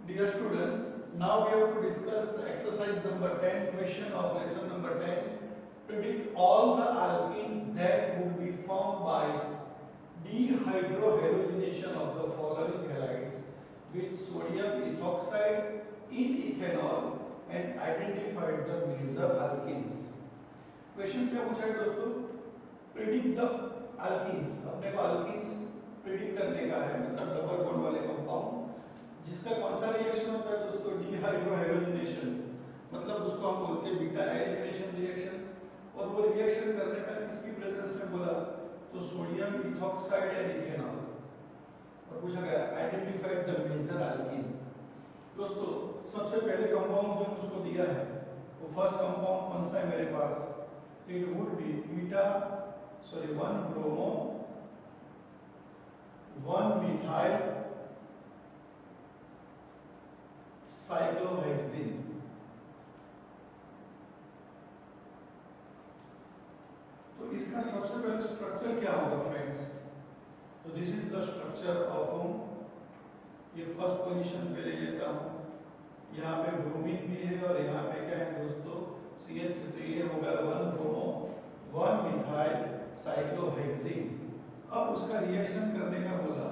Dear students, now we have to discuss the exercise number 10, question of lesson number 10. Predict all the alkenes that would be formed by dehydrohalogenation of the following halides with sodium ethoxide in ethanol and identified the major alkenes. Question क्या पूछा है दोस्तों? Predict the alkenes. अपने को alkenes predict करने का है, मतलब डबल बॉन्ड वाले कंपाउंड जिसका कौन सा रिएक्शन होता है दोस्तों? डीहाइड्रोहाइड्रोजनेशन, मतलब उसको हम बोलते हैं बीटा एलिमिनेशन रिएक्शन। और वो रिएक्शन करने का किसकी प्रेजेंस में बोला? तो सोडियम इथॉक्साइड एंड इथेनॉल। और पूछा गया आइडेंटिफाई द मेजर एल्कीन। दोस्तों सबसे पहले कंपाउंड जो मुझको दिया है वो फर्स्ट कंपाउंड कौन सा है मेरे पास? It would be beta 1 bromo 1 methyl cyclohexene. तो इसका सबसे पहले स्ट्रक्चर क्या होगा फ्रेंड्स? तो this is the structure of ये फर्स्ट पोजीशन पे ले लेता हूँ। यहाँ पे ब्रोमीन भी है और यहाँ पे क्या है दोस्तों? CH3। तो ये होगा 1 ब्रोमो 1 मिथाइल साइक्लोहेक्सिन। अब उसका रिएक्शन करने का बोला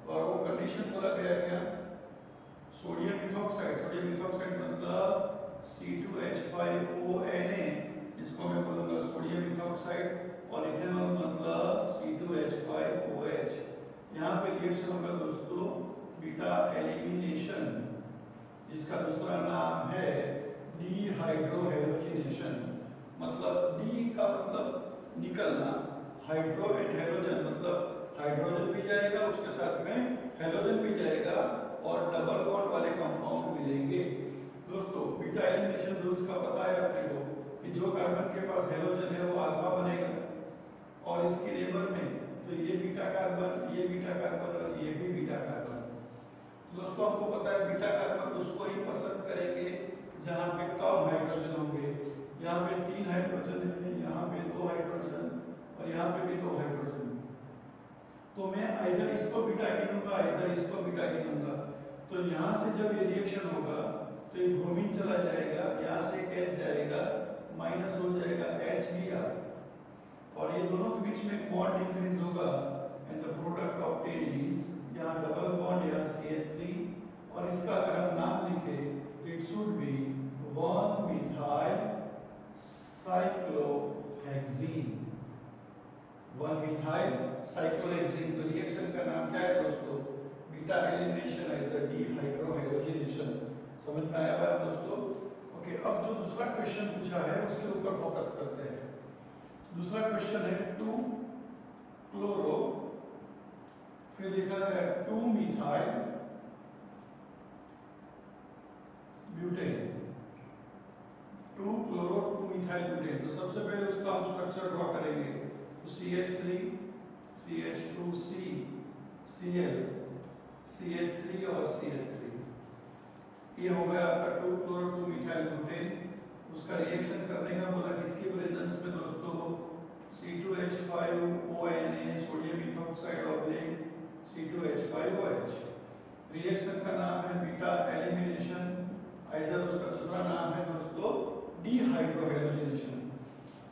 और वो कंडीशन बोला गया क्या? सोडियम इथॉक्साइड मतलब C2H5ONa, जिसको मैं बोलूंगा सोडियम इथॉक्साइड, और इथेनॉल मतलब C2H5OH। यहाँ पे रिएक्शन होगा दोस्तों बीटा एलिमिनेशन, जिसका दूसरा नाम है डीहाइड्रोहैलोजिनेशन। मतलब डी का मतलब निकलना, हाइड्रो एंड हैलोजन मतलब हाइड्रोजन भी जाएगा उसके साथ में हैलोजन भी जाएगा और डबल बॉन्ड वाले कंपाउंड मिलेंगे। दोस्तों बीटा एलिमिनेशन रूल्स का पता है अपने को कि जो कार्बन के पास हैलोजन है वो अल्फा बनेगा और इसके नेबर में तो ये बीटा कार्बन और ये भी बीटा कार्बन। दोस्तों हमको पता है बीटा कार्बन उसको ही पसंद करेंगे जहाँ पे कम हाइड्रोजन होंगे। यहाँ पे 3 हाइड्रोजन है, यहाँ पे 2 हाइड्रोजन और यहाँ पे भी 2 हाइड्रोजन। तो मैं इधर इसको बीटा गिनूंगा, इधर इसको बीटा गिनूंगा। तो यहाँ से जब ये रिएक्शन होगा तो ये ब्रोमीन चला जाएगा, यहाँ से एक H जाएगा, माइनस हो जाएगा HBr और ये दोनों के बीच में बॉन्ड इंक्रीज होगा and the product obtained is यहाँ डबल बॉन्ड यहाँ CH3 और इसका अगर हम नाम लिखे it should be 1 methyl cyclohexene. 1 methyl cyclohexene. तो रिएक्शन का नाम क्या है दोस्तों? बीटा एलिमिनेशन है, द डीहाइड्रोहैलोजिनेशन। समझ में आया बात दोस्तों? ओके, अब जो दूसरा क्वेश्चन पूछा है उसके ऊपर फोकस करते हैं। दूसरा क्वेश्चन है 2 क्लोरो, फिर लिखा गया 2 methyl butane. 2 chloro 2 methyl butane. तो सबसे पहले उसका हम स्ट्रक्चर ड्रॉ करेंगे। तो CH3 CH2C Cl CH3 और CH3, ये हो गया आपका 2 क्लोरो 2 मिथाइल ब्यूटेन। उसका रिएक्शन करने का बोला किसकी प्रेजेंस में दोस्तों? C2H5ONa सोडियम इथॉक्साइड और C2H5OH। रिएक्शन का नाम है बीटा एलिमिनेशन, इधर उसका दूसरा नाम है दोस्तों डीहाइड्रोहैलोजिनेशन।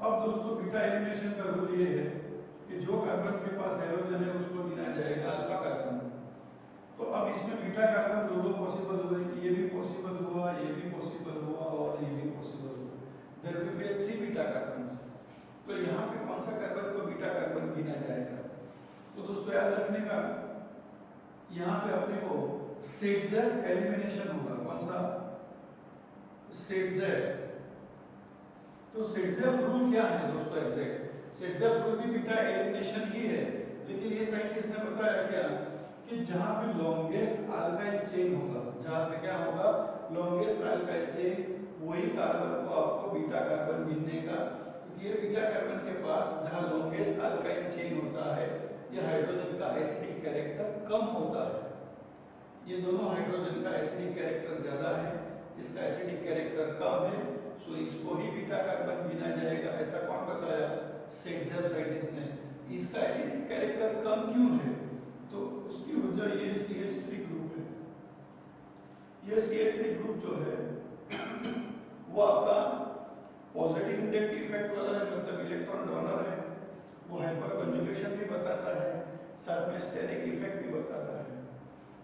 अब दोस्तों बीटा एलिमिनेशन का रूल ये है कि जो कार्बन के पास हैलोजन है उसको गिना जाएगा अल्फा कार्बन। तो अब इसमें बीटा कार्बन दो पॉसिबल हुए, ये भी पॉसिबल हुआ, ये भी पॉसिबल हुआ और ये भी पॉसिबल हुआ। There will be 3 beta carbons. तो यहाँ पे कौन सा कार्बन को बीटा कार्बन गिना जाएगा? तो दोस्तों याद रखने का, यहाँ पे अपने को सेटजेफ एलिमिनेशन होगा। कौन सा? सेटजेफ। तो सेटजेफ रूल क्या है दोस्तों? एग्जैक्ट सेटजेफ रूल भी बीटा एलिमिनेशन ही है, लेकिन ये साइंटिस्ट ने बताया क्या कि जहां पे लॉन्गेस्ट अल्काइल चेन होगा, जहां पे क्या होगा? लॉन्गेस्ट अल्काइल चेन, वही कार्बन को आपको बीटा कार्बन गिनने का, क्योंकि ये बीटा कार्बन के पास जहां लॉन्गेस्ट अल्काइल चेन होता है ये हाइड्रोजन का एसिडिक कैरेक्टर कम होता है। ये दोनों हाइड्रोजन का एसिडिक कैरेक्टर ज्यादा है, इसका एसिडिक कैरेक्टर कम है, सो इसको ही बीटा कार्बन गिना जाएगा। ऐसा कौन बताया? सेटजेफ साइंटिस्ट ने। इसका एसिडिक कैरेक्टर कम क्यों है? तो उसकी वजह ये CH3 ग्रुप है। ये CH3 ग्रुप जो है वो आपका पॉजिटिव इंडक्टिव इफेक्ट वाला है, मतलब इलेक्ट्रॉन डोनर है, वो हाइपर कंजुगेशन भी बताता है, साथ में स्टेरिक इफेक्ट भी बताता है।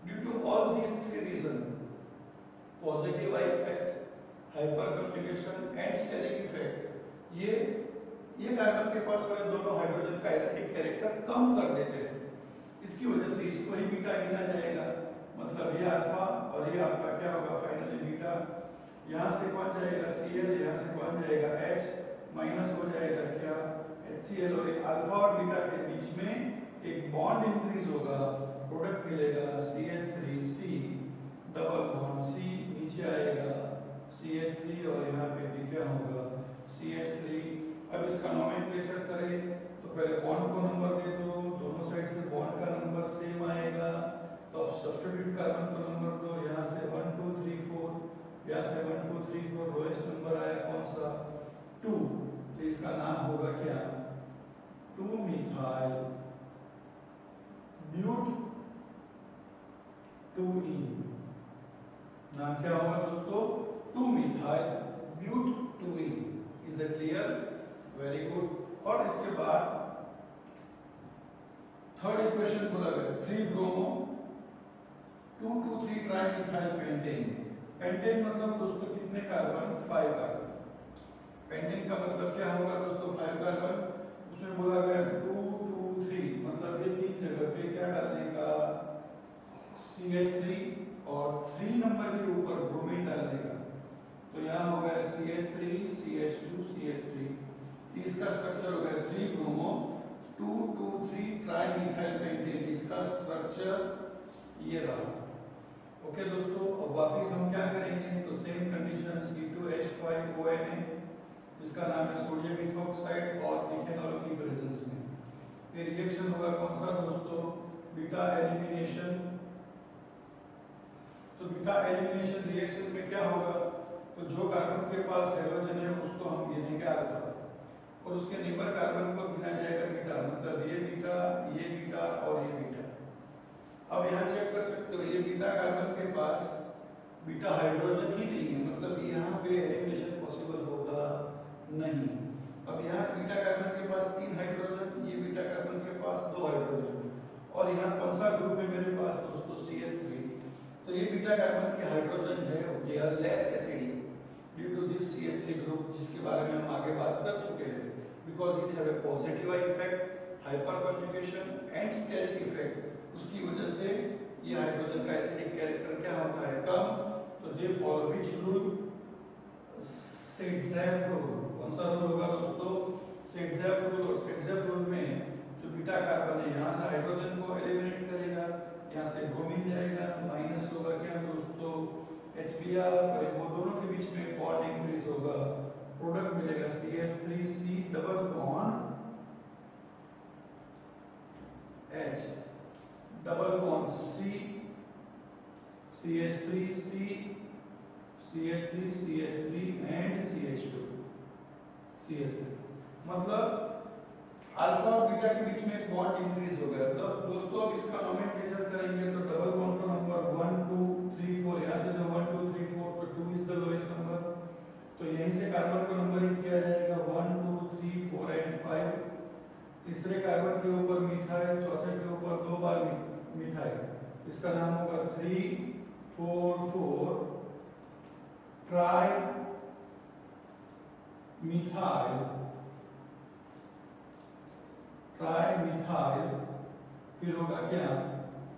Due to all these three reason, positive I effect, hyperconjugation and steric effect, ये कार्बन के पास वाले दोनों हाइड्रोजन का एसिडिक कैरेक्टर कम कर देते हैं। इसकी वजह से इसको ही बीटा गिना जाएगा, मतलब ये अल्फा और ये आपका क्या होगा फाइनली बीटा। यहाँ से कौन जाएगा Cl, यहाँ से कौन जाएगा H, माइनस हो जाएगा क्या HCl, और अल्फा और बीटा के बीच में एक बॉन्ड इंक्रीज होगा, प्रोडक्ट मिलेगा CH3C, डबल बॉन्ड C नीचे आएगा CH3 और यहाँ पे भी क्या होगा CH3। अब इसका नोमेनक्लेचर करें तो पहले बॉन्ड को नंबर दे दो, दोनों साइड से बॉन्ड का नंबर सेम आएगा, तो अब सब्स्टिट्यूट कार्बन को नंबर दो, यहाँ से 1 2 3 4, यहाँ से 1 2 3 4, लोएस्ट नंबर आया कौन सा 2, तो इसका नाम होगा क्या 2 मिथाइल ब्यूट 2E, नाम क्या होगा दोस्तों 2 methyl but 2E। Is it clear? Very good. और इसके बाद थर्ड इक्वेशन बोला गया 3 bromo 2 2 3 trimethyl pentane. Pentane मतलब दोस्तों कितने कार्बन 5 कार्बन। पेंटेन का मतलब क्या होगा दोस्तों 5 कार्बन, उसमें बोला गया 2 2 3 मतलब ये तीन जगह पे क्या डालने का CH3 और 3 नंबर के ऊपर ब्रोमीन डालने का, तो यहाँ हो गया CH3 CH2 CH3, इसका स्ट्रक्चर हो गया 3 ब्रोमो 2 2 3 ट्राई मिथाइल पेंटेन, इसका स्ट्रक्चर ये रहा। ओके दोस्तों, अब वापस हम क्या करेंगे तो सेम कंडीशन C2H5ONA, जिसका नाम है सोडियम इथोक्साइड और इथेनॉल की प्रेजेंस में। ये रिएक्शन होगा कौन सा दोस्तों बीटा एलिमिनेशन। तो बीटा एलिमिनेशन रिएक्शन में क्या होगा, तो जो कार्बन के पास हैलोजन है उसको हम गिनेंगे अल्फा और उसके नेबर कार्बन को गिना जाएगा बीटा, मतलब ये बीटा और ये बीटा। अब यहाँ चेक कर सकते हो ये बीटा कार्बन के पास बीटा हाइड्रोजन ही नहीं है, मतलब यहाँ पे एलिमिनेशन पॉसिबल होगा नहीं। अब यहाँ बीटा कार्बन के पास 3 हाइड्रोजन, ये बीटा कार्बन के पास 2 हाइड्रोजन, और यहाँ कौन सा ग्रुप है मेरे पास दोस्तों CH3, तो ये बीटा कार्बन के हाइड्रोजन है they are less acidic due to this CH3 group, जिसके बारे में हम आगे बात कर चुके हैं, because it have a positive effect, hyperconjugation and steric effect, उसकी वजह से ये हाइड्रोजन का एसिडिक कैरेक्टर क्या होता है कम। तो they follow which rule Saytzeff rule. कौन सा रूल होगा दोस्तों सेट-ज़ेफ रूल, और सेट-ज़ेफ रूल में जो बीटा कार्बन है यहाँ से हाइड्रोजन को एलिमिनेट करेगा, यहाँ से ब्रोमीन जाएगा, माइनस होगा क्या दोस्तों HBr, और वो दोनों के बीच में बॉन्ड इंक्रीज होगा, प्रोडक्ट मिलेगा CH3C double bond H double bond C CH3C CH3 CH3 and CH2 CH3, मतलब अल्फा और बीटा के बीच में एक बॉन्ड इंक्रीज हो गया। तो दोस्तों अब इसका नोमेनक्लेचर करेंगे तो डबल बॉन्ड का नंबर 1 2 3 4, यहाँ से जो 1 2 3 4 तो 2 इज द लोएस्ट नंबर, तो यहीं से कार्बन को नंबरिंग किया जाएगा 1 2 3 4 एंड 5। तीसरे कार्बन के ऊपर मिथाइल, चौथे के ऊपर 2 बार मिथाइल, इसका नाम होगा 3 4 4 ट्राई मिथाइल, फिर होगा क्या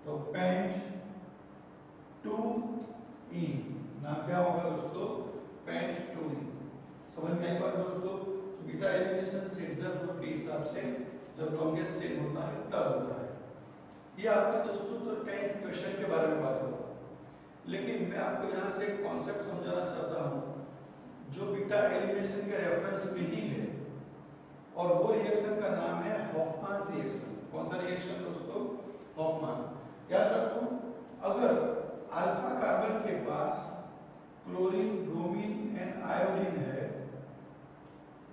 तो पेंट 2E, नाम क्या होगा दोस्तों पेंट 2E। समझ में आई बात दोस्तों? तो बीटा एलिमिनेशन सेट-ज़ेफ रूल के हिसाब से जब लॉन्गेस्ट चेन होता है तब होता है। ये आपके दोस्तों तो 10th क्वेश्चन के बारे में बात होगा, लेकिन मैं आपको यहाँ से एक कॉन्सेप्ट समझाना चाहता हूँ जो बीटा एलिमिनेशन के रेफरेंस में ही है, और वो रिएक्शन का नाम है हॉफमैन रिएक्शन। कौन सा रिएक्शन दोस्तों हॉफमैन। याद रखो अगर अल्फा कार्बन के पास क्लोरीन ब्रोमीन एंड आयोडीन है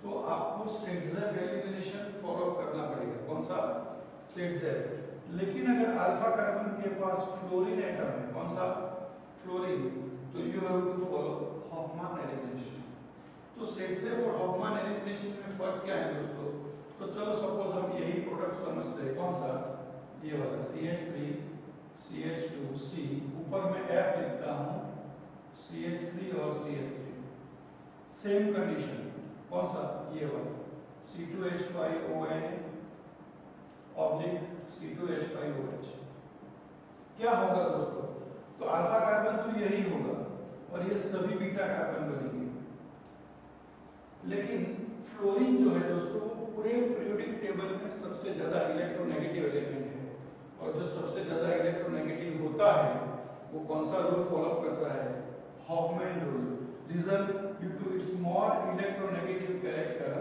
तो आपको सेट-ज़ेफ एलिमिनेशन फॉलो करना पड़ेगा। कौन सा सेट-ज़ेफ। लेकिन अगर अल्फा कार्बन के पास फ्लोरीन एटम है, कौन सा फ्लोरीन, तो you have to follow Hofmann elimination. तो सेटसेफ और हॉफमैन एलिमिनेशन में फर्क क्या है दोस्तों? तो चलो सपोज हम यही प्रोडक्ट समझते हैं, कौन सा, ये वाला CH3 CH2 C, ऊपर मैं F लिखता हूँ CH3 और CH3, सेम कंडीशन, कौन सा, ये वाला C2H5ON ऑब्लिक C2H5OH। क्या होगा दोस्तों? तो अल्फा कार्बन तो यही होगा और ये सभी बीटा कार्बन बनेंगे, लेकिन फ्लोरीन जो है दोस्तों वो पूरे पीरियोडिक टेबल में सबसे ज्यादा इलेक्ट्रोनेगेटिव एलिमेंट है, और जो सबसे ज्यादा इलेक्ट्रोनेगेटिव होता है वो कौन सा रूल फॉलो करता है? Hofmann rule. Reason, due to its more electronegative character,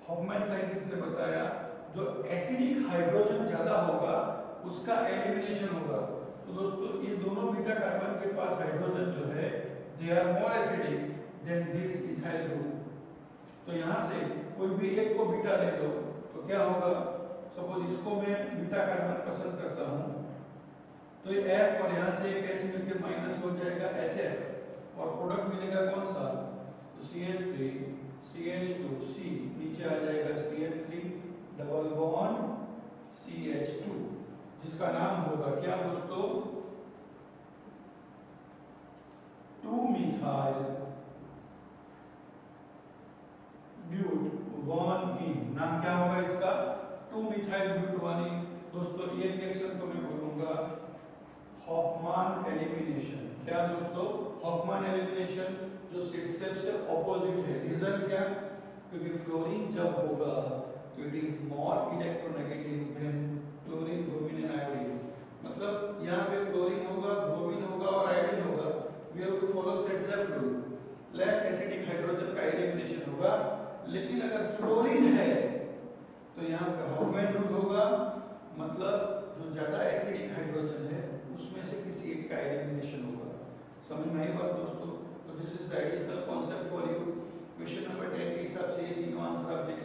Hofmann scientist ने बताया जो एसिडिक हाइड्रोजन ज्यादा होगा उसका एलिमिनेशन होगा। तो दोस्तों ये दोनों बीटा कार्बन के पास हाइड्रोजन जो है they are more acidic than this ethyl group. तो यहाँ से कोई भी एक को बीटा ले लो तो क्या होगा? सपोज इसको मैं बीटा कार्बन पसंद करता हूँ तो ये F और यहाँ से एक H मिलकर माइनस हो जाएगा HF और प्रोडक्ट मिलेगा कौन सा? तो CH3 CH2 C, नीचे आ जाएगा CH3 डबल बॉन्ड CH2, जिसका नाम होगा क्या दोस्तों? 2-methyl ब्यूट-1-ene। नाम क्या होगा इसका? 2-methyl ब्यूट-1-ene। दोस्तों ये रिएक्शन को मैं बोलूंगा हॉफमैन एलिमिनेशन। क्या दोस्तों? हॉफमैन एलिमिनेशन, जो सेटसेफ से ऑपोजिट है। रीजन क्या? क्योंकि फ्लोरीन जब होगा तो it is more electronegative than chlorine, bromine and iodine. मतलब यहाँ पे क्लोरीन होगा, ब्रोमीन होगा और आयोडीन होगा, we have to follow Saytzeff rule, less acidic hydrogen का एलिमिनेशन होगा। लेकिन अगर फ्लोरीन है तो यहाँ पे हॉफमैन रूल होगा, मतलब जो ज्यादा एसिडिक हाइड्रोजन है उसमें से किसी एक का एलिमिनेशन होगा। समझ में आई बात दोस्तों? तो this is the additional concept for you. Question number 10 के हिसाब से ये तीनों आंसर आप लिख